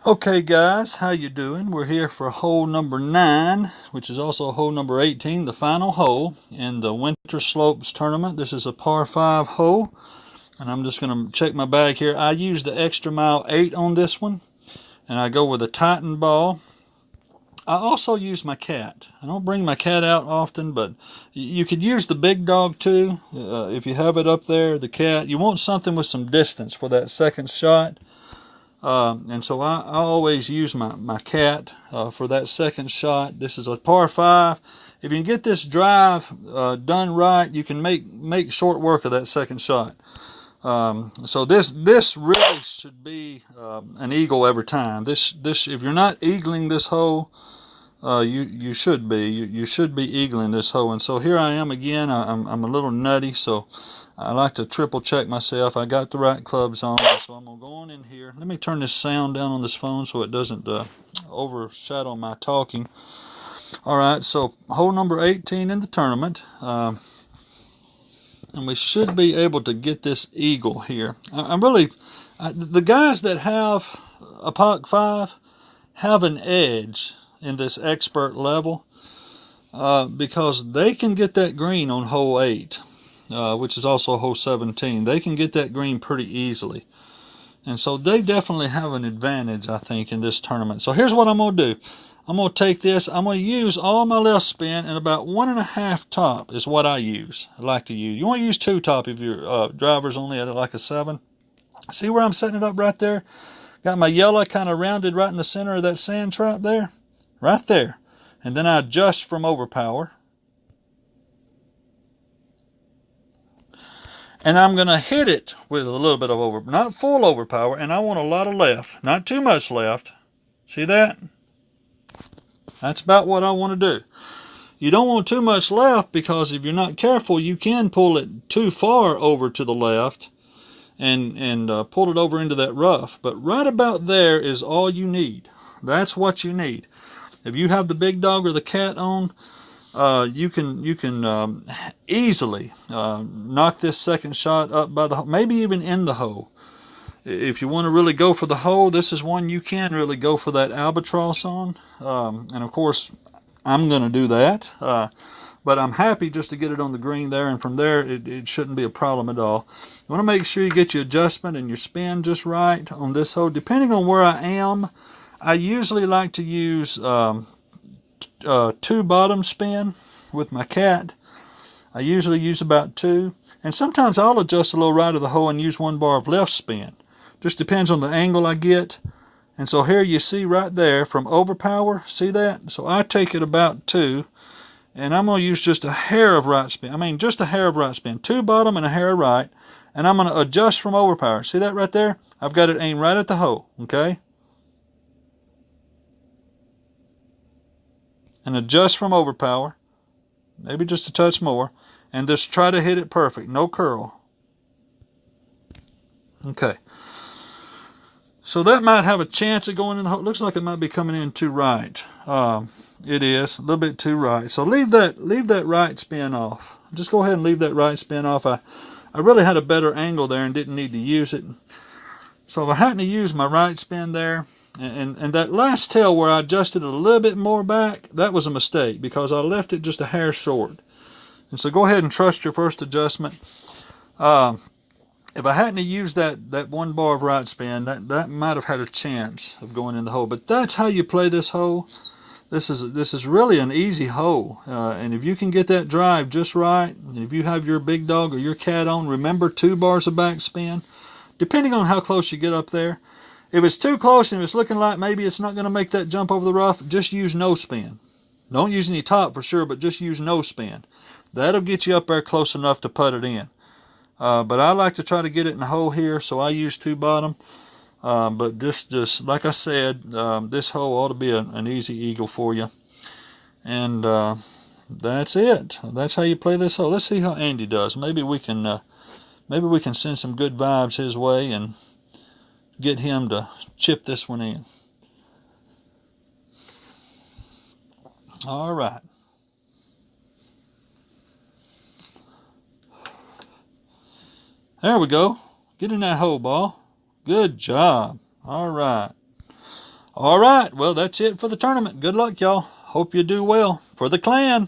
Okay guys, how you doing? We're here for hole number 9, which is also hole number 18, the final hole in the Winter Slopes tournament. This is a par 5 hole, and I'm just going to check my bag here. I use the Extra Mile 8 on this one, and I go with a Titan ball. I also use my cat. I don't bring my cat out often, but you could use the big dog too. If you have it up there, the cat. You want something with some distance for that second shot. And so I always use my cat for that second shot. This is a par 5. If you can get this drive done right, you can make short work of that second shot. So this really should be an eagle every time. This if you're not eagling this hole, you should be. You should be eagling this hole. And so here I am again. I'm a little nutty, so I like to triple check myself. I got the right clubs on, so I'm going to go on in here. Let me turn this sound down on this phone so it doesn't overshadow my talking. All right, so hole number 18 in the tournament. And we should be able to get this eagle here. The guys that have a Pak 5 have an edge in this expert level because they can get that green on hole 8. Which is also hole 17. They can get that green pretty easily. And so they definitely have an advantage, I think, in this tournament. So here's what I'm going to do. I'm going to take this. I'm going to use all my left spin, and about 1.5 top is what I use. I like to use. You want to use 2 top if your driver's only at like a 7. See where I'm setting it up right there? Got my yellow kind of rounded right in the center of that sand trap there. Right there. And then I adjust from overpower. And I'm going to hit it with a little bit of not full overpower, and I want a lot of left, not too much left. See that? That's about what I want to do. You don't want too much left because if you're not careful, you can pull it too far over to the left and pull it over into that rough. But right about there is all you need. That's what you need. If you have the big dog or the cat on, you can easily knock this second shot up by the maybe even in the hole. If you want to really go for the hole, this is one you can really go for that albatross on. And of course, I'm going to do that. But I'm happy just to get it on the green there, and from there it shouldn't be a problem at all. You want to make sure you get your adjustment and your spin just right on this hole. Depending on where I am, I usually like to use 2 bottom spin with my cat. I usually use about 2, and sometimes I'll adjust a little right of the hole and use 1 bar of left spin. Just depends on the angle I get. And so here you see right there from overpower, see that? So I take it about 2, and I'm going to use just a hair of right spin. I mean just a hair of right spin. 2 bottom and a hair of right, and I'm going to adjust from overpower. See that right there? I've got it aimed right at the hole, okay? And adjust from overpower, maybe just a touch more, and just try to hit it perfect, no curl. Okay, so that might have a chance of going in the hole. Looks like it might be coming in too right. It is a little bit too right, so leave that right spin off. Just go ahead and leave that right spin off. I really had a better angle there and didn't need to use it. So if I hadn't used my right spin there, and that last tail where I adjusted it a little bit more back, that was a mistake because I left it just a hair short. And so go ahead and trust your first adjustment. If I hadn't used that 1 bar of right spin, that might have had a chance of going in the hole. But that's how you play this hole. This is really an easy hole. And if you can get that drive just right, and if you have your big dog or your cat on, remember 2 bars of back spin. Depending on how close you get up there. If it's too close and it's looking like maybe it's not going to make that jump over the rough, just use no spin. Don't use any top for sure, but just use no spin. That'll get you up there close enough to put it in. But I like to try to get it in the hole here, so I use 2 bottom. But just like I said, this hole ought to be an easy eagle for you. And that's it. That's how you play this hole. Let's see how Andy does. Maybe we can send some good vibes his way and get him to chip this one in. All right. There we go. Get in that hole, ball. Good job. All right. All right, well, that's it for the tournament. Good luck, y'all. Hope you do well for the clan.